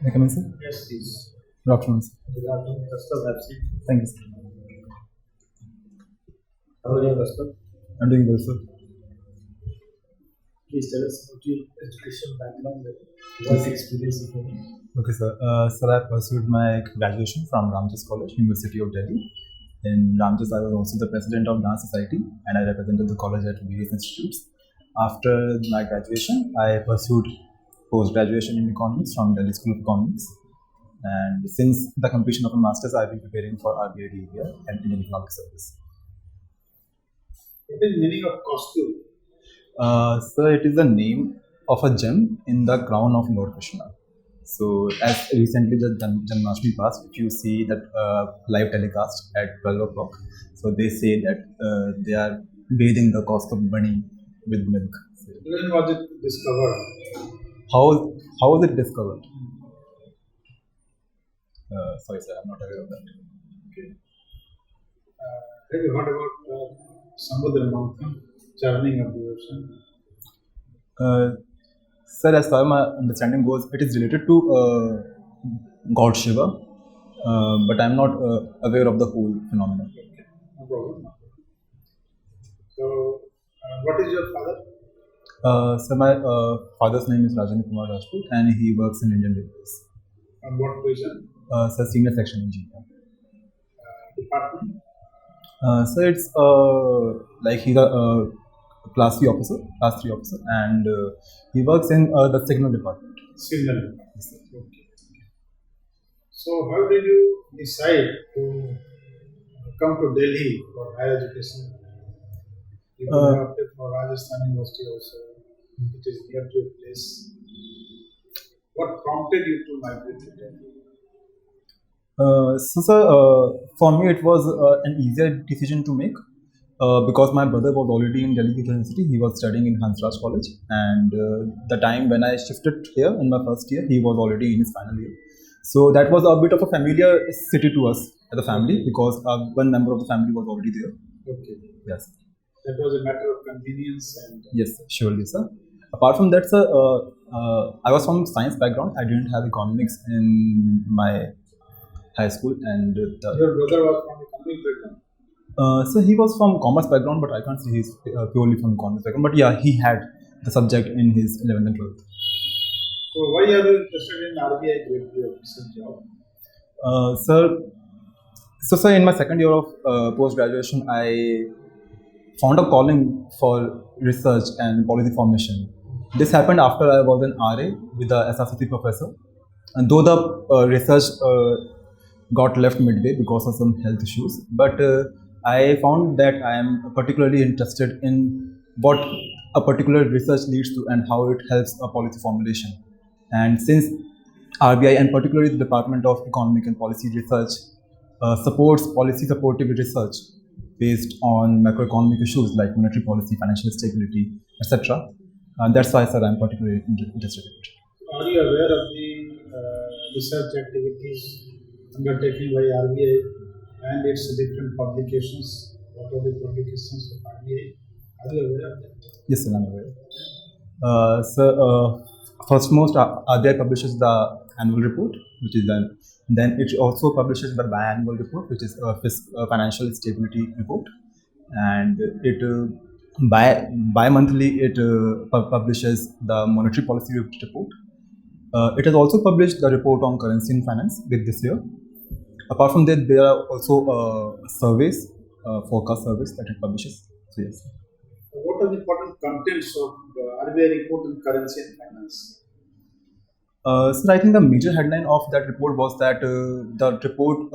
May I come in, sir? Yes, please. Good afternoon, sir. Good afternoon, Kaustubh. Have seen. Thank you, sir. How are you, Kaustubh? I'm doing well, sir. Please tell us about your education background and work experience. If any. Okay, sir. Sir, I pursued my graduation from Rajput College, University of Delhi. In Rajput, I was also the president of Dance Society, and I represented the college at various institutes. After my graduation, I pursued post-graduation in economics from Delhi School of Economics. And since the completion of a master's, I've been preparing for RBI DER and Indian Economic Service. What is the meaning of Kaustubh? Sir, it is the name of a gem in the crown of Lord Krishna. So, as recently the Janmashtami passed, if you see that live telecast at 12 o'clock, so they say that they are bathing the Kaustubh bunny with milk. So, When was it discovered? how was it discovered? Sorry, sir, I'm not aware of that. Okay. Have you heard about Samudra Manthan, churning of the ocean? Sir, as far as my understanding goes, it is related to God Shiva, but I'm not aware of the whole phenomenon. Okay, no problem. So, what is your father? Sir, my father's name is Kumar Rajput, and he works in Indian Railways. On what position? Sir, senior section engineer. Department? Sir, it's like he's a class 3 officer, and he works in the signal department. Signal department. Okay. So, how did you decide to come to Delhi for higher education? You could have opted for Rajasthan University also. It is near to your place. What prompted you to migrate to Delhi? So, sir, for me it was an easier decision to make because my brother was already in Delhi University. He was studying in Hansraj College, and the time when I shifted here in my first year, he was already in his final year. So that was a bit of a familiar city to us as a family because one member of the family was already there. Okay. Yes. That was a matter of convenience and. Yes, surely, sir. Apart from that, sir, I was from science background. I didn't have economics in my high school, and Your brother was from economic background? so he was from commerce background, but I can't say he's purely from commerce background. But yeah, he had the subject in his 11th and 12th. So why are you interested in RBI grade 3 officer job? Sir, in my second year of post graduation, I found a calling for research and policy formation. This happened after I was an RA with the SRCC professor, and though the research got left midway because of some health issues, but I found that I am particularly interested in what a particular research leads to and how it helps a policy formulation. And since RBI and particularly the Department of Economic and Policy Research supports policy supportive research based on macroeconomic issues like monetary policy, financial stability, etc. That's why, sir, I'm particularly interested in it. Are you aware of the research activities undertaken by RBI and its different publications? What are the publications of RBI? Are you aware of that? Yes, sir, I'm aware. Firstmost, RBI publishes the annual report, which is then it also publishes the biannual report, which is a financial stability report, and it bi-monthly it publishes the monetary policy report. It has also published the report on currency and finance with this year. Apart from that, there are also surveys, forecast surveys that it publishes. So yes. What are the important contents of the RBI report on currency and finance? So I think the major headline of that report was that the report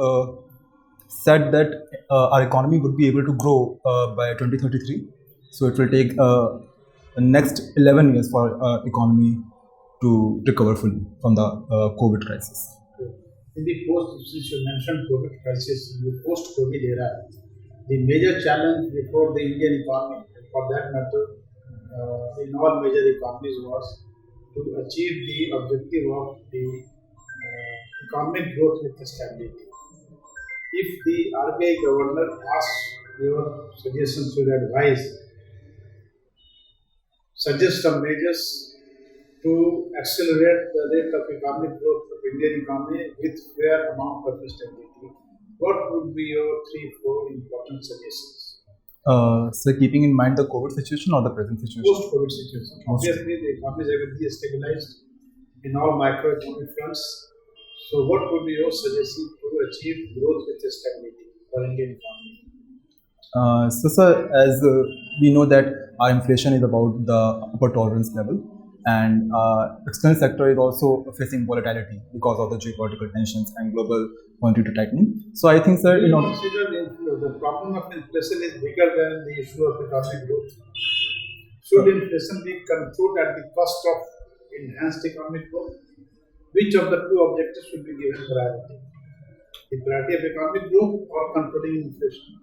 said that our economy would be able to grow by 2033. So it will take the next 11 years for our economy to recover fully from the COVID crisis. In the since you mentioned COVID crisis, in the post-COVID era, the major challenge before the Indian economy, and for that matter, in all major economies, was to achieve the objective of the economic growth with stability. If the RBI governor asks your suggestions, your advice, suggest some measures to accelerate the rate of economic growth of Indian economy with fair amount of stability. What would be your three, four important suggestions? So keeping in mind the COVID situation or the present situation? Post-COVID situation. Obviously, the economy is going to be stabilized in all macroeconomic fronts. So, what would be your suggestion to achieve growth with stability for Indian economy? So, sir, as we know that our inflation is about the upper tolerance level, and external sector is also facing volatility because of the geopolitical tensions and global monetary tightening. So, I think, sir, Do you consider the problem of inflation is bigger than the issue of economic growth? Should inflation be controlled at the cost of enhanced economic growth? Which of the two objectives should be given priority? The priority of economic growth or controlling inflation?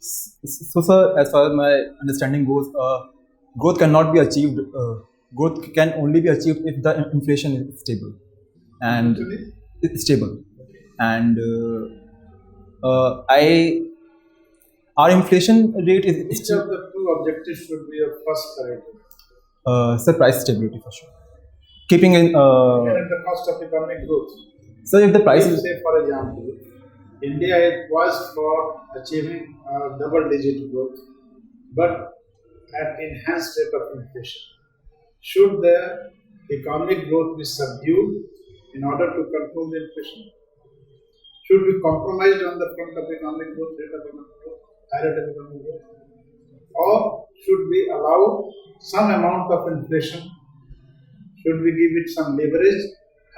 So, sir, as far as my understanding goes, growth cannot be achieved. Growth can only be achieved if the inflation is stable and it's stable. And our inflation rate is Which of the two objectives should be your first priority? Sir, price stability for sure. Keeping in And at the cost of economic growth. so if the price If, is say, for example, India was for achieving double-digit growth, but at enhanced rate of inflation. Should the economic growth be subdued in order to control the inflation? Should we compromise on the front of economic growth, rate of economic growth, high rate of economic growth? Or should we allow some amount of inflation? Should we give it some leverage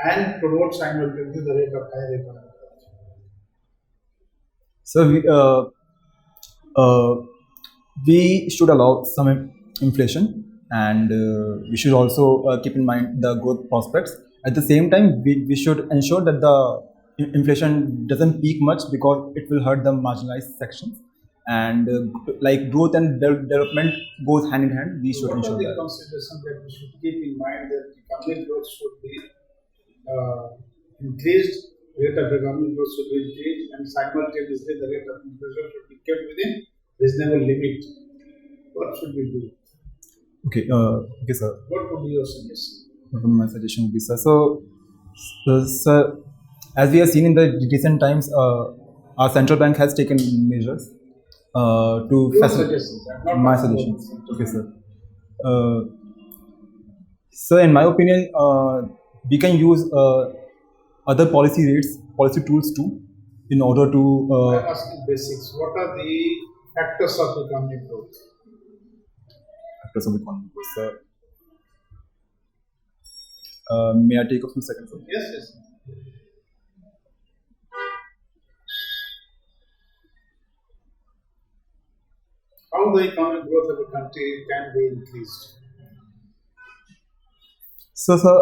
and promote simultaneously the rate of higher economic growth? so we should allow some inflation, and we should also keep in mind the growth prospects. At the same time, we should ensure that the inflation doesn't peak much because it will hurt the marginalized sections. And like growth and development goes hand in hand, we should What ensure are the that. considerations that we should keep in mind that economic growth should be increased, rate of economic growth should be increased, and simultaneously the rate of inflation should be kept within reasonable limit? What should we do? Okay, sir. What would be your suggestion? What would my suggestion would be, sir? So, sir, as we have seen in the recent times, our central bank has taken measures to Your facilitate suggestions, not my my suggestions. Okay, sir. So, in my opinion, we can use other policy rates, policy tools too, in order to. I'm asking basics. What are the factors of economic growth? Factors of economic growth, sir. May I take a few seconds? Sir? Yes, yes. How the economic growth of a country can be increased? So, sir,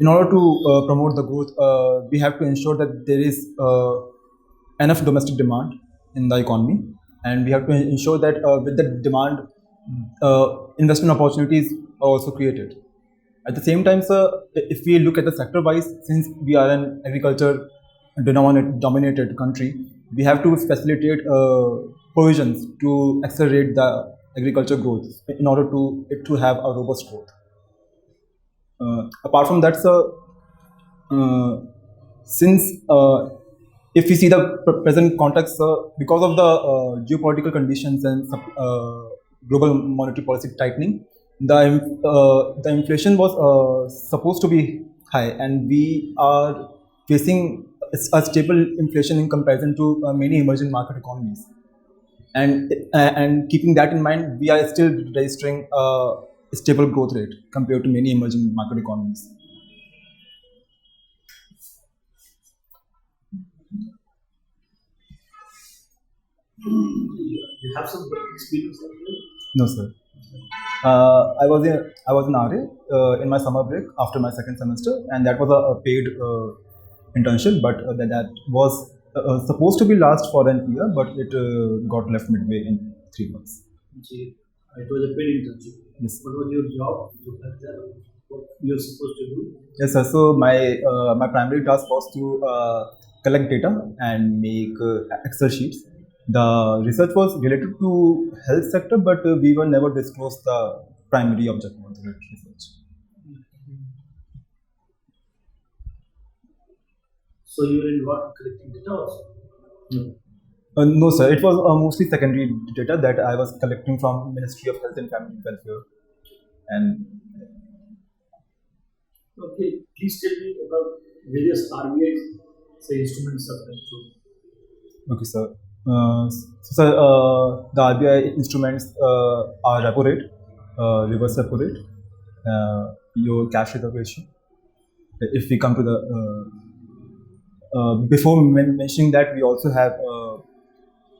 in order to promote the growth, we have to ensure that there is enough domestic demand in the economy, and we have to ensure that with the demand, investment opportunities are also created. At the same time, sir, if we look at the sector-wise, since we are an agriculture-dominated country, we have to facilitate provisions to accelerate the agriculture growth in order to it to have a robust growth. Apart from that, sir, since if we see the present context, sir, because of the geopolitical conditions and global monetary policy tightening, the inflation was supposed to be high, and we are facing a stable inflation in comparison to many emerging market economies. And keeping that in mind, we are still registering a stable growth rate compared to many emerging market economies. You have some work experience as well? No, sir. I was in RA in my summer break after my second semester, and that was a paid internship, but that was supposed to be last for an year, but it got left midway in 3 months. It was a paid internship. Yes. What was your job? What you were supposed to do? Yes, sir. So my primary task was to collect data and make Excel sheets. The research was related to health sector, but we were never disclosed the primary objective of the research. So you were in what, collecting data also? No. No, sir. It was mostly secondary data that I was collecting from Ministry of Health and Family Welfare. And Okay, please tell me about various RBI say instruments of control. okay, sir. So, the RBI instruments are repo rate, reverse repo rate, your cash reserve ratio. If we come to the before mentioning that, we also have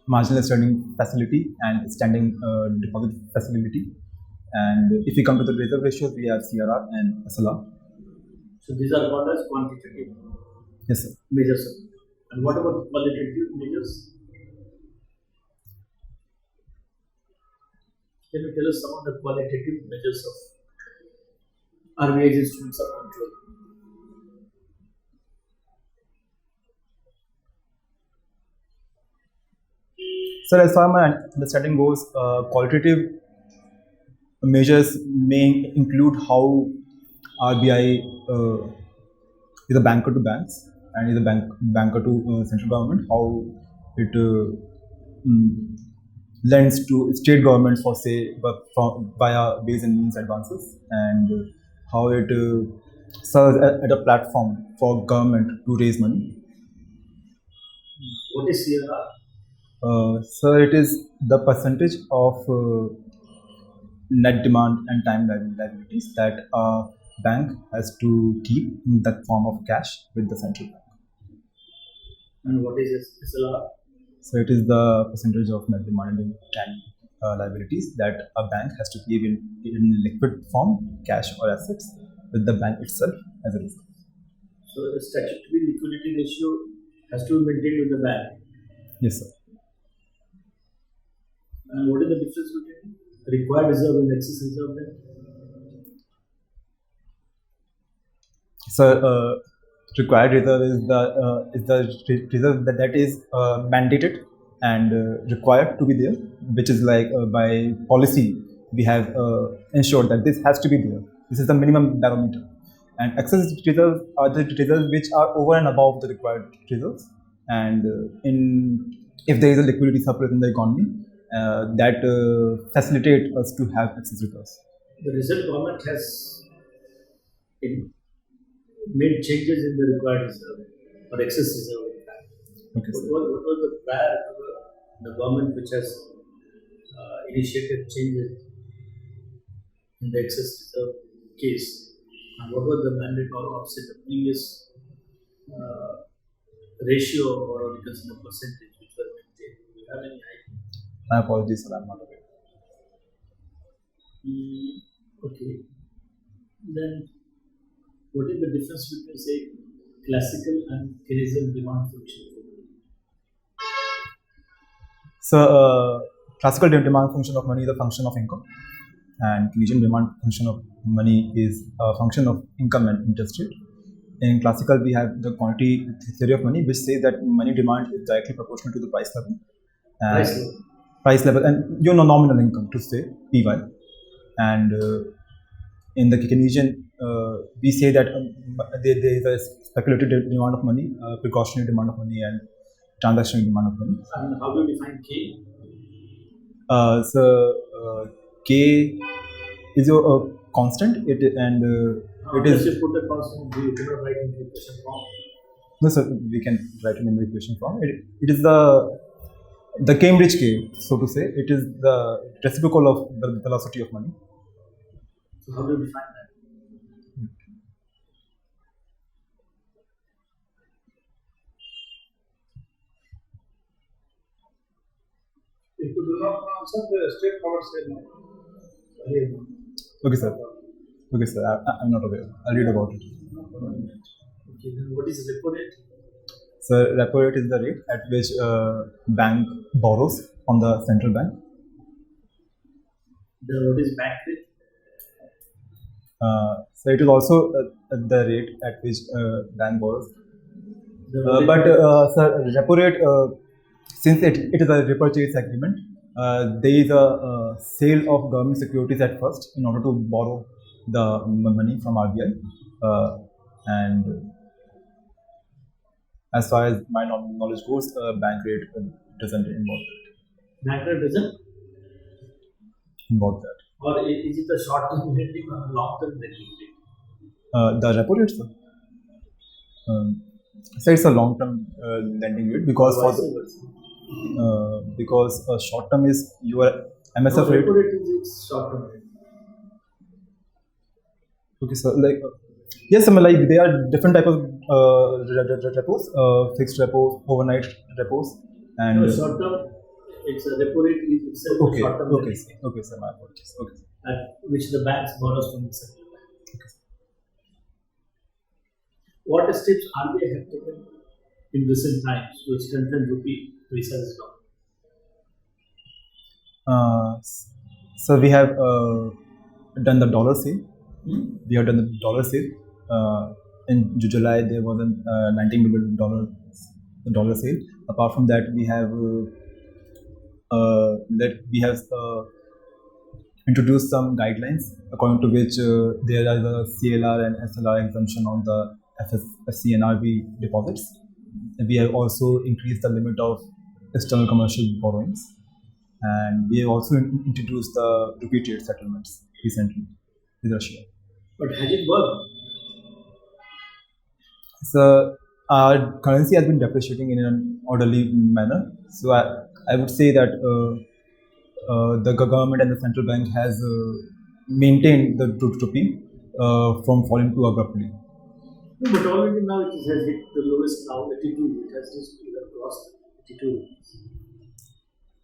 marginal standing facility and standing deposit facility. And if we come to the reserve ratios, we have CRR and SLR. So these are called as quantitative Yes, sir. measures. And what about qualitative measures? Can you tell us some of the qualitative measures of RBI's instruments of control? So as far as my understanding goes, qualitative measures may include how RBI is a banker to banks and is a banker to central government, how it lends to state governments for say via base and means advances, and how it serves as a platform for government to raise money. What is CRR? So it is the percentage of net demand and time liabilities that a bank has to keep in that form of cash with the central bank. And what is SLR? So it is the percentage of net demand and time liabilities that a bank has to keep in liquid form, cash or assets, with the bank itself as a reserve. So the statutory liquidity ratio has to be maintained with the bank. Yes, sir. And what is the difference between required reserve and excess reserve then? So required reserve is the reserve that is mandated and required to be there, which is like by policy we have ensured that this has to be there. This is the minimum barometer. And excess reserves are the reserves which are over and above the required reserves. And if there is a liquidity surplus in the economy, that facilitate us to have excess reserves. The recent government has made changes in the required reserve or excess reserve. Okay, what was the prior to the government which has initiated changes in the excess reserve case? And what was the mandate or say the previous ratio or because the percentage which were maintained? Do you have any idea? My apologies, sir, I'm not aware. Okay. Then, what is the difference between, say, classical and Keynesian demand function? So, classical demand function of money is a function of income, and Keynesian demand function of money is a function of income and interest rate. In classical, we have the quantity theory of money, which says that money demand is directly proportional to the price level. And price level and your nominal income, to say PY. And in the Keynesian, we say that there is a speculative demand of money, precautionary demand of money, and transactional demand of money. And how do you define K? K is a constant. It is. You put the constant, you cannot write in the equation form. No, sir. We can write it in the equation form. It is the Cambridge K, so to say. It is the reciprocal of the velocity of money. So how do you define that? If you do not answer, the straightforward say no. Okay, sir. Okay, sir. I'm not aware. I'll read about it. Okay, then what is repo rate? So, repo rate is the rate at which bank borrows from the central bank. Then what is bank rate? So, it is also the rate at which bank borrows. Sir, repo rate, since it is a repurchase agreement, there is a sale of government securities at first in order to borrow the money from RBI, and As far as my knowledge goes, bank rate doesn't Bank rate doesn't, involve that. or is it a short-term lending or a long-term lending? The repo rate, sir. So it's a long-term lending rate because for Vice the, versa. because short term is your MSF No, rate. repo rate is its short-term lending. Okay, so like yes, I mean, like there are different type of repos, fixed repos, overnight repos, and No, short-term, it's a repo rate is itself a okay, short-term okay, lending, okay, sir, my apologies. Okay, at which the banks borrows from the central bank. What steps RBI have taken in recent times to strengthen rupee reserve dollar? so we have done the dollar sale. We have done the dollar sale. In July, there was a $19 million dollar sale. Apart from that, we have introduced some guidelines according to which there is a CLR and SLR exemption on the FC and RB deposits. We have also increased the limit of external commercial borrowings, and we have also introduced the rupee trade settlements recently with Russia. But has it worked? So our currency has been depreciating in an orderly manner. So I would say that the government and the central bank has maintained the rupee from falling too abruptly. No, but already now it has hit the lowest now, 82. It has just crossed 82.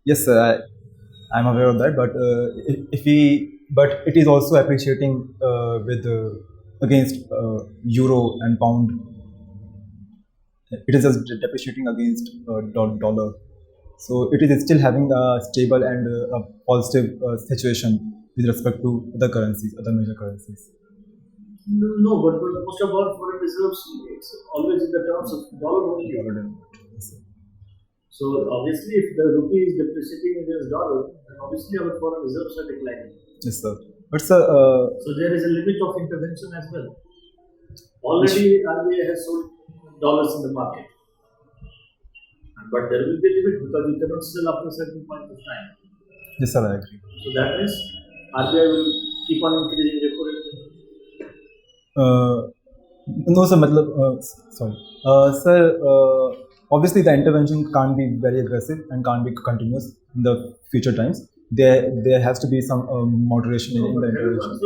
Yes, sir, I'm aware of that. But but it is also appreciating with against euro and pound. It is just depreciating against dollar. So it is still having a stable and a positive situation with respect to other currencies, other major currencies. No, but most of our foreign reserves, it's always in the terms of dollar only. So obviously, if the rupee is depreciating against dollar, then obviously our foreign reserves are declining. Yes, sir. But sir, so there is a limit of intervention as well. Already, RBI has sold dollars in the market, but there will be a limit because you cannot sell after a certain point of time. Yes, sir, I agree. So that means RBI will keep on increasing repo rate. No, sir. Sorry, sir. Obviously, the intervention can't be very aggressive and can't be continuous in the future times. There has to be some moderation in the intervention.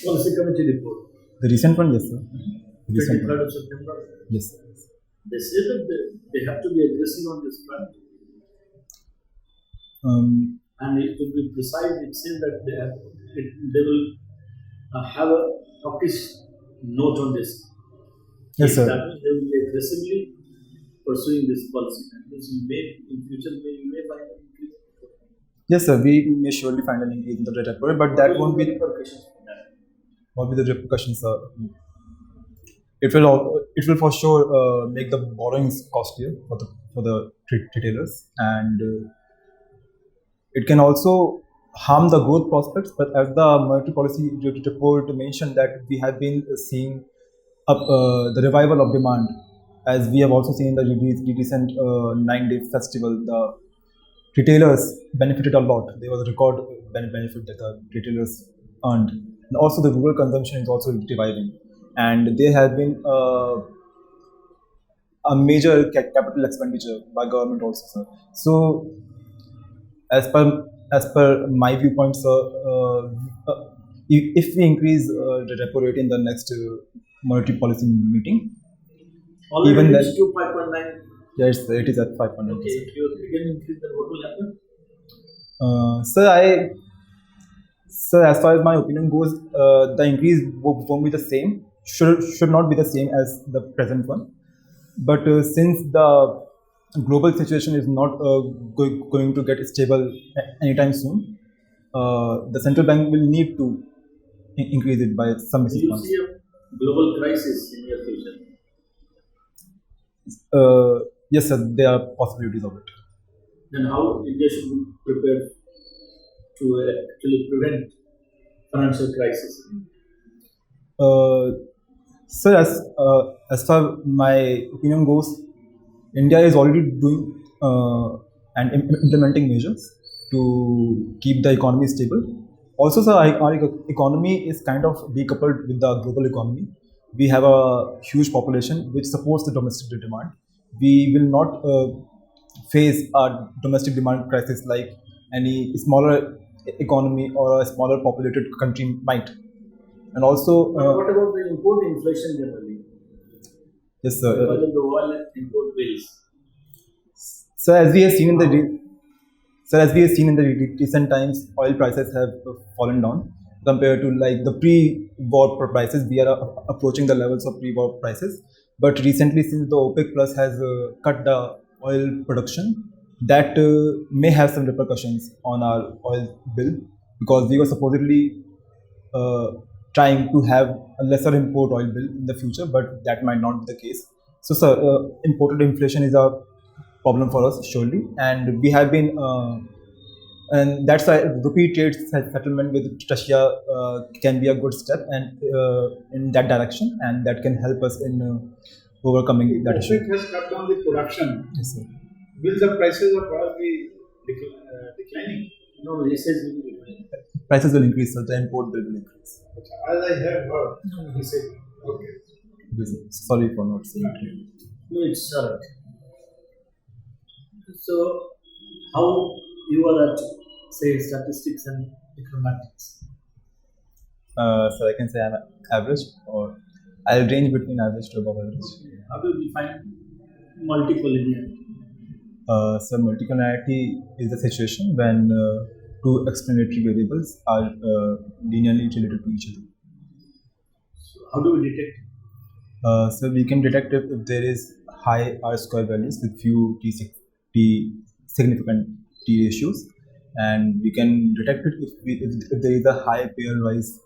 Policy committee report. The recent one, yes, sir. 23rd of September. Yes, sir. They say that they have to be aggressive on this front. And it to be precise, it says that they will have a hawkish note on this. Yes, sir. That means they will be aggressively pursuing this policy. And this in future you may find an increase. Yes, sir. We may surely find an increase in the rate, but that won't be the repercussions. What will be the repercussions, sir? It will for sure make the borrowings costlier for the retailers, and it can also harm the growth prospects. But as the monetary policy report mentioned, that we have been seeing the revival of demand, as we have also seen in the recent 9-day festival. The retailers benefited a lot. There was a record benefit that the retailers earned, and also the rural consumption is also reviving. And there has been a major capital expenditure by government also, sir. So, as per my viewpoint, sir, if we increase the repo rate in the next monetary policy meeting, already even then, reached to 5.9. Yes, it is at 5.9%. Okay, if you again increase, then what will happen? Sir, as far as my opinion goes, the increase won't be the same. Should not be the same as the present one. But since the global situation is not going to get stable anytime soon, the central bank will need to increase it by some basis points. Do you see a global crisis in your future? Yes, sir, there are possibilities of it. Then how India should be prepared to actually prevent financial crisis? Sir, as far my opinion goes, India is already doing and implementing measures to keep the economy stable. Also, sir, our economy is kind of decoupled with the global economy. We have a huge population which supports the domestic demand. We will not face a domestic demand crisis like any smaller economy or a smaller populated country might. And also, But what about the import inflation generally? yes, sir. Because of the oil import bills. So as we have seen in the recent times, oil prices have fallen down compared to like the pre-war prices. We are approaching the levels of pre-war prices. But recently, since the OPEC Plus has cut the oil production, that may have some repercussions on our oil bill, because we were supposedly uh, trying to have a lesser import oil bill in the future, but that might not be the case. So, sir, imported inflation is a problem for us, surely, and we have been, and that's why rupee trade settlement with Russia can be a good step and in that direction, and that can help us in overcoming that issue. OPEC has cut down the production. Yes, sir. Will the prices of oil be declining? No, he says it will be declining. Prices will increase, so the import bill will increase. As I have heard, he said, okay. Sorry for not saying it clearly. No, it's alright. So, how you are at, say, statistics and econometrics? So I can say I'm average, or I'll range between average to above average. How do you define multicollinearity? So multicollinearity is a situation when two explanatory variables are linearly related to each other. So, how do we detect it? So we can detect if there is high R square values with few t significant t ratios, and we can detect it if there is a high pairwise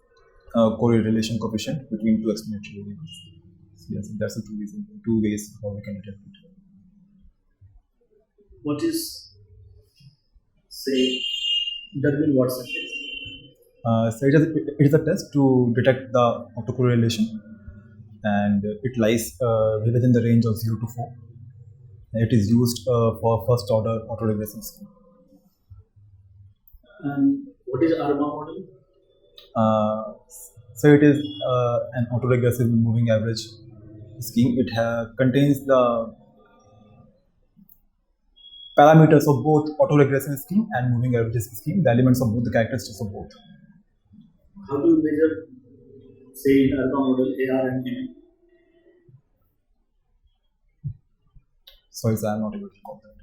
correlation coefficient between two explanatory variables. So yes, that's the two ways how we can detect it. What is, say, Darwin Watson test? So it is a test to detect the autocorrelation, and it lies within the range of 0 to 4. It is used for first order autoregressive scheme. And what is ARMA model? So it is an autoregressive moving average scheme. It contains the parameters of both autoregression scheme and moving averages scheme, the elements of both, the characteristics of both. How do you measure, say, in ARMA model, AR and MA? Sorry, sir, I am not able to recall that.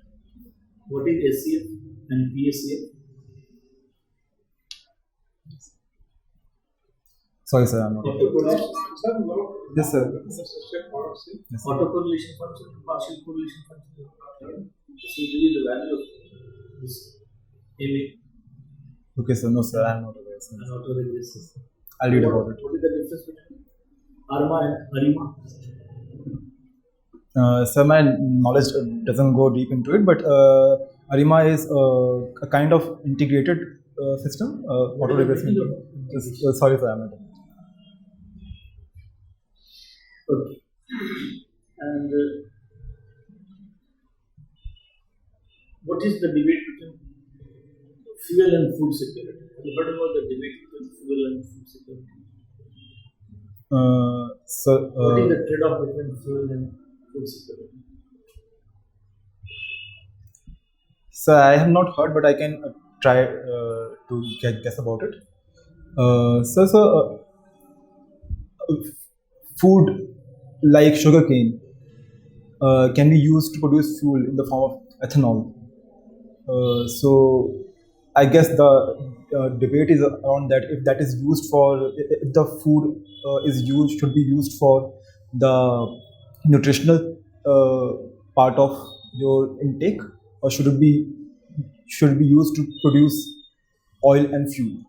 What is SCF and PSCF? Sorry, sir, I am not able to. Yes, sir. Yes, sir. Autocorrelation function and partial correlation function. This will give you the value of this MA Okay, sir. No, sir, I am not aware. Sir. and autoregressive. I'll read about it. What is the difference between ARMA and ARIMA? So my knowledge doesn't go deep into it, but ARIMA is a kind of integrated system. Autoregression. Sorry, sir, I am not aware. Okay. And what is the debate between fuel and food security? Have you heard about the debate between fuel and food security? What is the trade-off between fuel and food security? So I have not heard, but I can try to guess about it. Food like sugarcane can be used to produce fuel in the form of ethanol. So I guess the debate is around that, if that is used for, if the food should be used for the nutritional part of your intake, or should it be used to produce oil and fuel.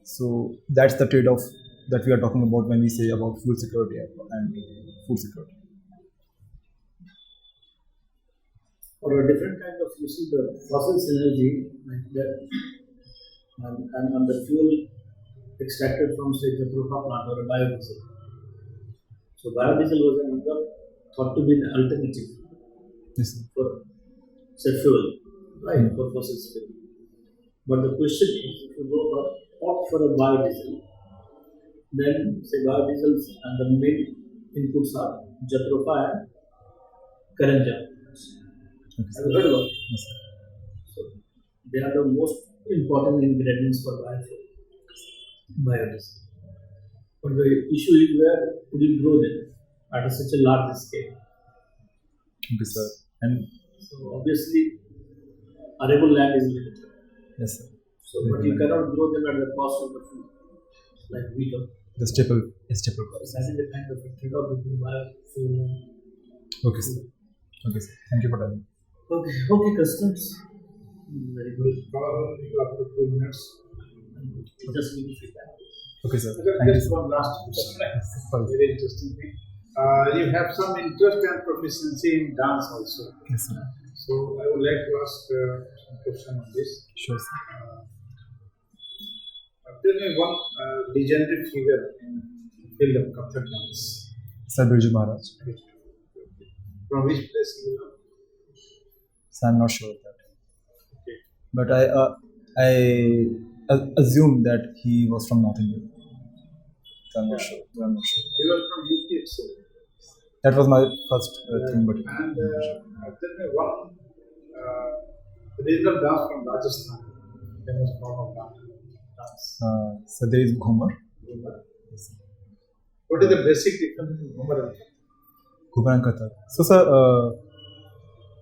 So that's the trade-off that we are talking about when we say about food security and food security. Or a different kind of, you see, the fossil synergy, like that, and the fuel extracted from, say, the petroleum plant or a biodiesel. So biodiesel was another thought to be an alternative Yes, sir. for say fuel, right, for fossil fuel. But the question is, if you go for opt for a biodiesel, then say biodiesels and the main inputs are jatropha and karanja. Okay, Have you heard about it? yes, sir. So they are the most important ingredients for biodiesel. But the issue is where would you grow them at such a large scale? Okay, sir. And So obviously, arable land is limited. yes, sir. So, but you cannot grow them at the cost of the food, like wheat. The staple crops. That is the kind of a trade-off between biofuel and Okay, sir. Okay, sir. Thank you for telling. okay, customs. Very good. Probably up to 2 minutes. Just give me feedback. Okay, sir. Thank you, Just sir. one last question. Sorry. Very interesting thing. You have some interest and proficiency in dance also. Yes, sir. So I would like to ask some question on this. Sure, sir. Tell me one legendary figure in field of Kathak dance. Sir Birju Maharaj. From which place you are? So I'm not sure of that. Okay. But I assume that he was from North India. So I'm not sure. I'm not sure. You are from UP itself. That was my first thing, but And tell me one regional dance from Rajasthan. Famous form of dance. so there is Ghumar. What is the basic difference between Ghumar and Kathak? Ghumar and Kathak. So, sir,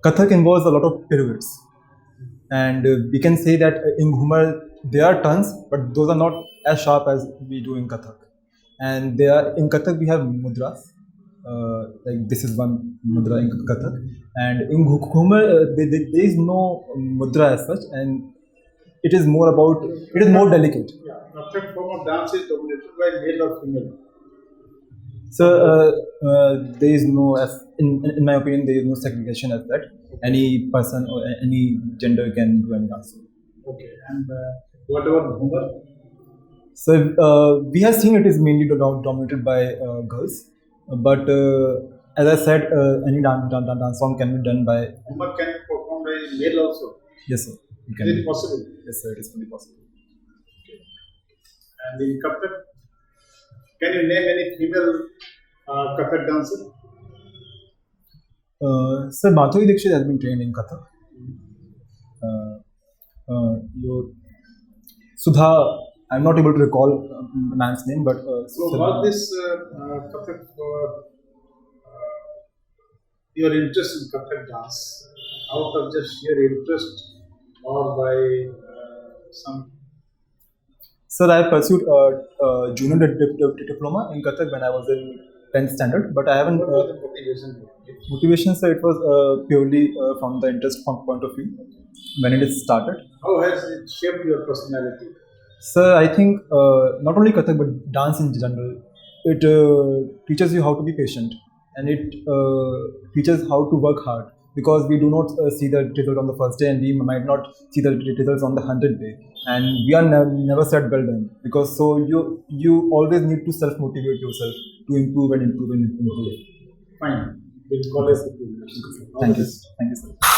Kathak involves a lot of pirouettes, and we can say that in Ghumar there are turns, but those are not as sharp as we do in Kathak. And in Kathak we have mudras. Like this is one mudra in Kathak, and in Ghumar there is no mudra as such, and it is more delicate. Yeah, Kathak form of dance is dominated by male or female. So there is no, in my opinion, there is no segregation as that. Any person or any gender can do any dance. Okay, and what about Ghumar? So we have seen it is mainly dominated by girls, but as I said, any dance form can be done by. Ghumar can be performed by male also. Yes, sir. It can Is be. it possible? Yes, sir. It is fully possible. And in Kathak, can you name any female Kathak dancer? Sir, Madhuri Dixit has been trained in Kathak. Sudha, I'm not able to recall man's name, but So was this Kathak your interest in Kathak dance out of just sheer interest or by some? Sir, I pursued a junior diploma in Kathak when I was in 10th standard, but I haven't. What was the motivation? Motivation, sir, it was purely from the interest point of view when it is started. How has it shaped your personality? Sir, I think not only Kathak but dance in general, it teaches you how to be patient, and it teaches how to work hard, because we do not see the result on the first day, and we might not see the results on the 100th day, and we are never said well done, because so you always need to self motivate yourself to improve and improve and improve. Fine. We'll call it. Thank you, sir.